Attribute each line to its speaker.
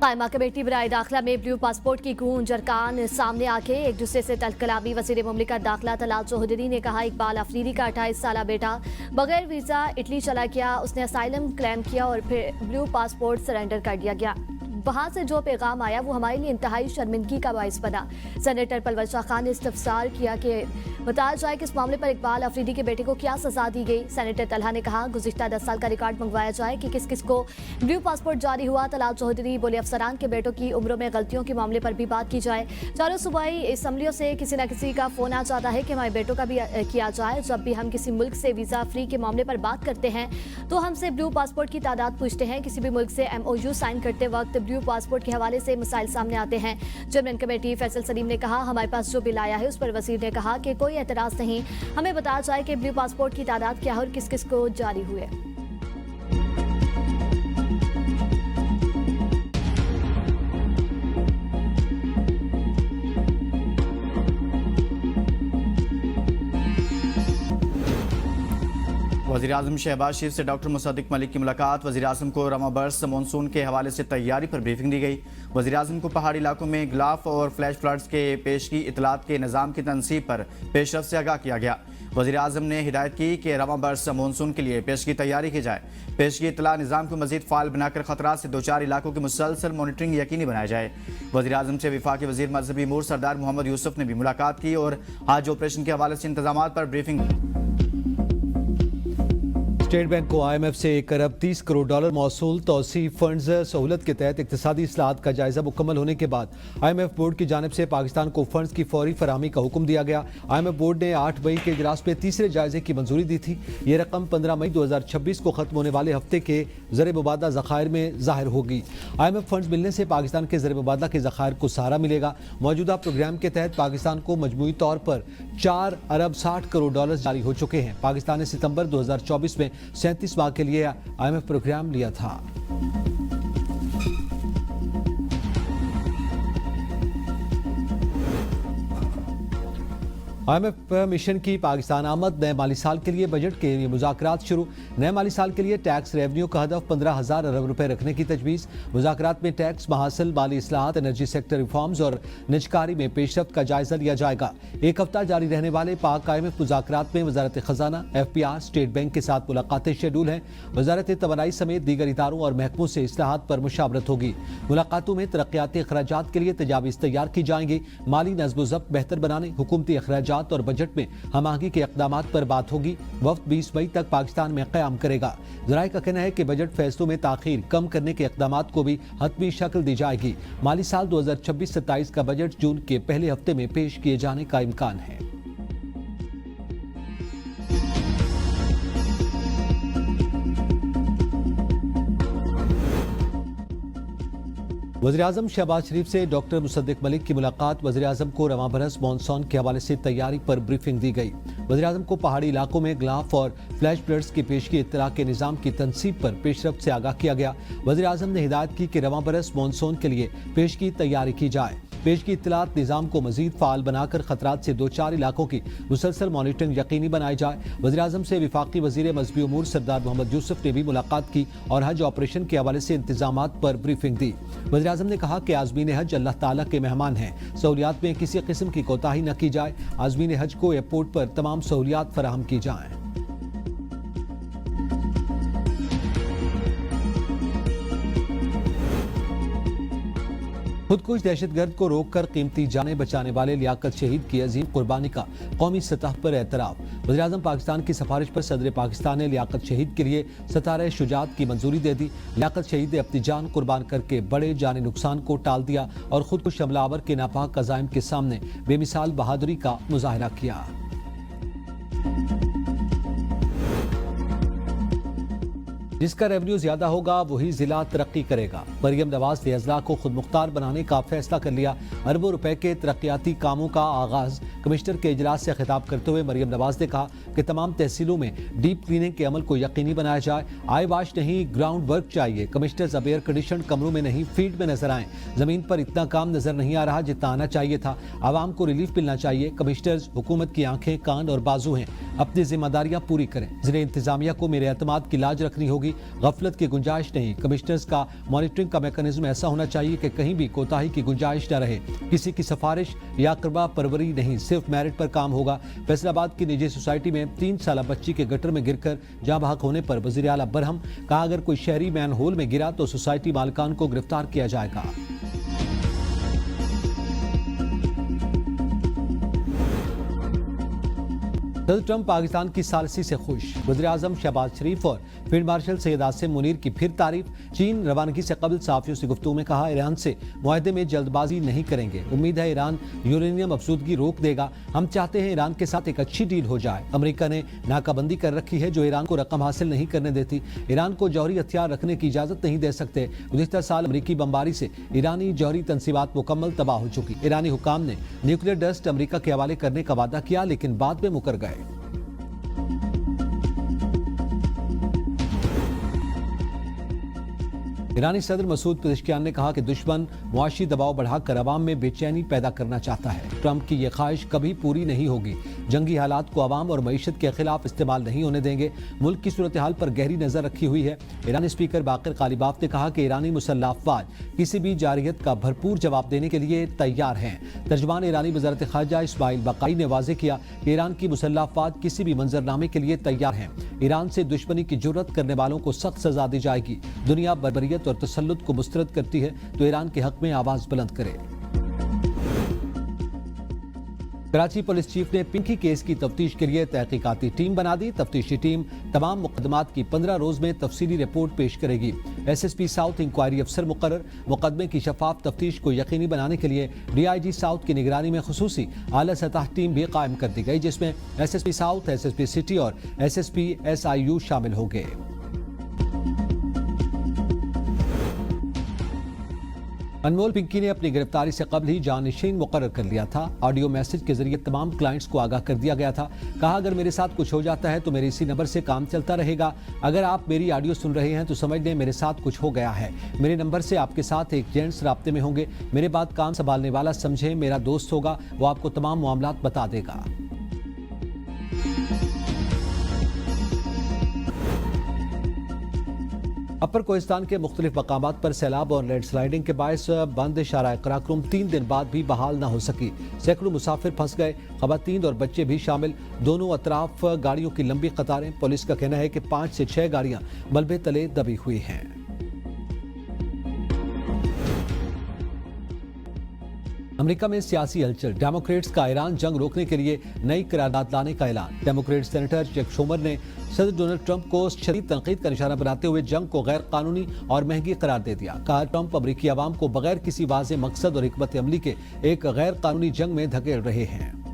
Speaker 1: कायमा कमेटी बराए दाखिला में ब्लू पासपोर्ट की गूंज अरकान सामने आके एक दूसरे से तलकलामी। वजीर मुमलिकत दाखिला तलाल चौधरी ने कहा इकबाल अफरीदी का 28 साल बेटा बगैर वीजा इटली चला गया, उसने असाइलम क्लेम किया और फिर ब्लू पासपोर्ट सरेंडर कर दिया गया। वहां से जो पैगाम आया वो हमारे लिए इंतहाई शर्मिंदगी का बाइस बना। सेनेटर परवर शाह खान ने इस्तफसार किया कि बताया जाए कि इस मामले पर इकबाल अफरीदी के बेटे को क्या सजा दी गई। सेनेटर तलहा ने कहा गुज़िश्ता 10 साल का रिकॉर्ड मंगवाया जाए कि किस किस को ब्लू पासपोर्ट जारी हुआ। तलाल चौधरी बोले अफसरान के बेटों की उम्रों में गलतियों के मामले पर भी बात की जाए। चारों सूबाई असम्बलियों से किसी न किसी का फोन आ जाता है कि हमारे बेटों का भी किया जाए। जब भी हम किसी मुल्क से वीजा फ्री के मामले पर बात करते हैं तो हमसे ब्लू पासपोर्ट की तादाद पूछते हैं। किसी भी मुल्क से MOU साइन करते वक्त ब्लू पासपोर्ट के हवाले से मसाइल सामने आते हैं। चेयरमैन कमेटी फैसल सलीम ने कहा हमारे पास जो बिल आया है उस पर वजीर ने कहा कि कोई एतराज नहीं, हमें बताया जाए कि ब्लू पासपोर्ट की तादाद क्या है और किस किस को जारी हुए।
Speaker 2: वज़ीर-ए-आज़म शहबाज शरीफ से डॉक्टर मुसद्दिक मलिक की मुलाकात। वज़ीर-ए-आज़म को रवां बरस मानसून के हवाले से तैयारी पर ब्रीफिंग दी गई। वज़ीर-ए-आज़म को पहाड़ी इलाकों में गिलाफ और फ्लैश फ्लड्स के पेशगी इतलात के निज़ाम की तनसीब पर पेशरफ्त से आगाह किया गया। वज़ीर-ए-आज़म ने हिदायत की कि रवां बरस मानसून के लिए पेशगी तैयारी की जाए। पेशगी इतला निज़ाम को मज़ीद फ़ाल बनाकर ख़तरात से दो चार इलाकों की मुसलसल मॉनिटरिंग यकीनी बनाया जाए। वज़ीर-ए-आज़म से वफाकी वज़ीर मज़हबी अमूर सरदार मोहम्मद यूसुफ ने भी मुलाकात की और हज ऑपरेशन के हवाले से इंतज़ामात पर ब्रीफिंग।
Speaker 3: स्टेट बैंक को IMF से 1 अरब 30 करोड़ डॉलर मौसूल तौसी फंड्स सहूलत के तहत इक्तिसादी इस्लाहत का जायजा मुकम्मल होने के बाद IMF बोर्ड की जानिब से पाकिस्तान को फंड्स की फौरी फराहमी का हुक्म दिया गया। IMF बोर्ड ने 8 मई के इजलास में तीसरे जायजे की मंजूरी दी थी। ये रकम 15 मई 2026 को खत्म होने वाले हफ्ते के ज़र मुबादला ज़खायर में ज़ाहिर होगी। IMF फंड्स मिलने से पाकिस्तान के ज़र मुबादला के ज़खायर को सहारा मिलेगा। मौजूदा प्रोग्राम के तहत पाकिस्तान को मजमूई तौर पर 4 अरब 60 करोड़ डॉलर जारी हो चुके हैं। पाकिस्तान ने सितंबर 2024 में 37 माह के लिए IMF प्रोग्राम लिया था। IMF मिशन की पाकिस्तान आमद। नए माली साल के लिए बजट के लिए मुज़ाकरात शुरू। नए माली साल के लिए टैक्स रेवन्यू का हदफ 15,000 अरब रुपए रखने की तजवीज़। मुज़ाकरात में टैक्स महासिल, माली इस्लाहात, एनर्जी सेक्टर रिफॉर्म्स और निजकारी में पेशरफ्त का जायजा लिया जाएगा। एक हफ्ता जारी रहने वाले पाक IMF मुज़ाकरात में वजारत खजाना, FPR, स्टेट बैंक के साथ मुलाकातें शेड्यूल हैं। वजारत तवानाई समेत दीगर इदारों और महकमों से इस्लाहात पर मुशावरत होगी। मुलाकातों में तरक्याती अखराजात के लिए तजावीज़ तैयार की जाएंगी। माली नज़्म व ज़ब्त बेहतर बनाने, हुकूमती अखराजात और बजट में हम-आहंगी के इक़दामात पर बात होगी। वफ्द 20 मई तक पाकिस्तान में क़याम करेगा। ज़राए का कहना है कि बजट फैसलों में ताख़ीर कम करने के इक़दामात को भी हतमी शक्ल दी जाएगी। माली साल 2026-27 का बजट जून के पहले हफ्ते में पेश किए जाने का इम्कान है। वज़ीर-ए-आज़म शहबाज शरीफ से डॉक्टर मुसद्दिक मलिक की मुलाकात। वज़ीर-ए-आज़म को रवां बरस मानसून के हवाले से तैयारी पर ब्रीफिंग दी गई। वज़ीर-ए-आज़म को पहाड़ी इलाकों में गिलाफ और फ्लैश फ्लड्स की पेशगी इत्तला के निज़ाम की तनसीब पर पेशरफ्त से आगाह किया गया। वज़ीर-ए-आज़म ने हिदायत की कि रवां बरस मानसून के लिए पेशगी तैयारी की जाए। पेशगी इत्तलात निज़ाम को मज़ीद फ़ाल बनाकर ख़तरात से दो चार इलाकों की मुसलसल मॉनिटरिंग यकीनी बनाई जाए। वज़ीर-ए-आज़म से वफाकी वज़ीर मज़हबी अमूर सरदार मोहम्मद यूसुफ ने भी मुलाकात की और हज ऑपरेशन के हवाले से इंतज़ामात पर ब्रीफिंग दी। वज़ीर-ए-आज़म ने कहा कि आज़मीन हज अल्लाह ताला के मेहमान हैं। सहूलियात में किसी किस्म की कोताही न की जाए। आज़मीन हज को एयरपोर्ट पर तमाम सहूलियात फराहम की जाएँ। खुदकुश दहशतगर्द को रोककर कीमती जानें बचाने वाले लियाकत शहीद की अजीम कुर्बानी का कौमी सतह पर एतराफ़। वज़ीर-ए-आज़म पाकिस्तान की सिफारिश पर सदर पाकिस्तान ने लियाकत शहीद के लिए सतारे शुजात की मंजूरी दे दी। लियाकत शहीद ने अपनी जान कुर्बान करके बड़े जानी नुकसान को टाल दिया और खुदकुश हमलावर के नापाक अज़ाइम के सामने बेमिसाल बहादुरी का मुजाहरा किया। जिसका रेवेन्यू ज्यादा होगा वही जिला तरक्की करेगा। मरियम नवाज ने अजला को खुद मुख्तार बनाने का फैसला कर लिया। अरबों रुपए के तरक्याती कामों का आगाज। कमिश्नर के इजलास से खिताब करते हुए मरियम नवाज ने कहा कि तमाम तहसीलों में डीप क्लीनिंग के अमल को यकीनी बनाया जाए। आई वाश नहीं, ग्राउंड वर्क चाहिए। कमिश्नर्स अब एयर कंडीशन कमरों में नहीं, फील्ड में नजर आए। जमीन पर इतना काम नजर नहीं आ रहा जितना आना चाहिए था। आवाम को रिलीफ मिलना चाहिए। कमिश्नर्स हुकूमत की आंखें, कान और बाजू हैं। अपनी जिम्मेदारियां पूरी करें। जिले इंतजामिया को मेरे एतमाद की लाज रखनी होगी। होगी। गफलत की गुंजाइश नहीं। कमिश्नर्स का मॉनिटरिंग का मैकेनिज्म ऐसा होना चाहिए कि कहीं भी कोताही की गुंजाइश न रहे। किसी की सिफारिश या करवा परवरी नहीं, सिर्फ मेरिट पर काम होगा। फैसलाबाद की निजी सोसाइटी में 3 साल बच्ची के गटर में गिरकर जाँ बहक होने पर वज़ीर आला बरहम कहा, अगर कोई शहरी मैन होल में गिरा तो सोसाइटी मालिकान को गिरफ्तार किया जाएगा। सदर ट्रंप पाकिस्तान की सालसी से खुश। वज़ीर-ए-आज़म शहबाज शरीफ और फील्ड मार्शल सैयद आसिम मुनीर की फिर तारीफ। चीन रवानगी से कबल सहाफ़ियों से गुफ्तगू में कहा, ईरान से मुआहदे में जल्दबाजी नहीं करेंगे। उम्मीद है ईरान यूरेनियम अफसूदगी रोक देगा। हम चाहते हैं ईरान के साथ एक अच्छी डील हो जाए। अमेरिका ने नाकाबंदी कर रखी है जो ईरान को रकम हासिल नहीं करने देती। ईरान को जौहरी हथियार रखने की इजाज़त नहीं दे सकते। गुज़िश्ता साल अमरीकी बमबारी से ईरानी जौहरी तनसीबात मुकम्मल तबाह हो चुकी। ईरानी हुकाम ने न्यूक्लियर डस्ट अमरीका के हवाले करने का वादा किया, लेकिन बाद में मुकर गए। ईरानी सदर मसूद पेज़ेश्कियान ने कहा कि दुश्मन मुआशी दबाव बढ़ाकर अवाम में बेचैनी पैदा करना चाहता है। ट्रंप की यह ख्वाहिश कभी पूरी नहीं होगी। जंगी हालात को अवाम और मईशत के खिलाफ इस्तेमाल नहीं होने देंगे। मुल्क की सूरत हाल पर गहरी नजर रखी हुई है। ईरानी स्पीकर बाकर कालिबाफ ने कहा कि ईरानी मुसल्लह अफवाज किसी भी जारहियत का भरपूर जवाब देने के लिए तैयार हैं। तर्जमान ईरानी वज़ारत ख़ारजा इस्माइल बकाई ने वाज़ेह किया कि ईरान की मुसल्लह अफवाज किसी भी मंजरनामे के लिए तैयार हैं। ईरान से दुश्मनी की जुर्रत करने वालों को सख्त सजा दी जाएगी। दुनिया बर्बरियत और तसल्लुत को मुस्तरद करती है तो ईरान के हक में आवाज बुलंद करे। कराची पुलिस चीफ ने पिंकी केस की तफ्तीश के लिए तहकीकाती टीम बना दी। तफ्तीशी टीम तमाम मुकदमात की 15 रोज में तफसीली रिपोर्ट पेश करेगी। SSP साउथ इंक्वायरी अफसर मुकर्रर। मुकदमे की शफाफ तफ्तीश को यकीनी बनाने के लिए DIG साउथ की निगरानी में खुसूसी आला सतह टीम भी कायम कर दी गई, जिसमें SSP साउथ, SSP सिटी और SSP SIU शामिल हो गए। अनमोल पिंकी ने अपनी गिरफ्तारी से कबल ही जानशीन मुकर्रर कर लिया था। ऑडियो मैसेज के जरिए तमाम क्लाइंट्स को आगाह कर दिया गया था। कहा, अगर मेरे साथ कुछ हो जाता है तो मेरे इसी नंबर से काम चलता रहेगा। अगर आप मेरी ऑडियो सुन रहे हैं तो समझ लें मेरे साथ कुछ हो गया है। मेरे नंबर से आपके साथ एक जेंट्स राब्ते में होंगे। मेरे बाद काम संभालने वाला समझे मेरा दोस्त होगा, वो आपको तमाम मामलात बता देगा। अपर कोहिस्तान के मुख्तलिफ मकामात पर सैलाब और लैंडस्लाइडिंग के बायस बंद शाराए कराक्रम 3 दिन बाद भी बहाल न हो सकी। सैकड़ों मुसाफिर फंस गए, खवातीन और बच्चे भी शामिल। दोनों अतराफ गाड़ियों की लंबी कतारें। पुलिस का कहना है कि 5 से 6 गाड़ियां मलबे तले दबी हुई हैं। अमेरिका में सियासी हलचल। डेमोक्रेट्स का ईरान जंग रोकने के लिए नई करारदाद लाने का ऐलान। डेमोक्रेट सेनेटर चक शूमर ने सदर डोनाल्ड ट्रंप को शदीद तनकीद का निशाना बनाते हुए जंग को गैर कानूनी और महंगी करार दे दिया। कहा, ट्रंप अमेरिकी अवाम को बगैर किसी वाज़ेह मकसद और हिकमत अमली के एक गैर कानूनी जंग में धकेल रहे हैं।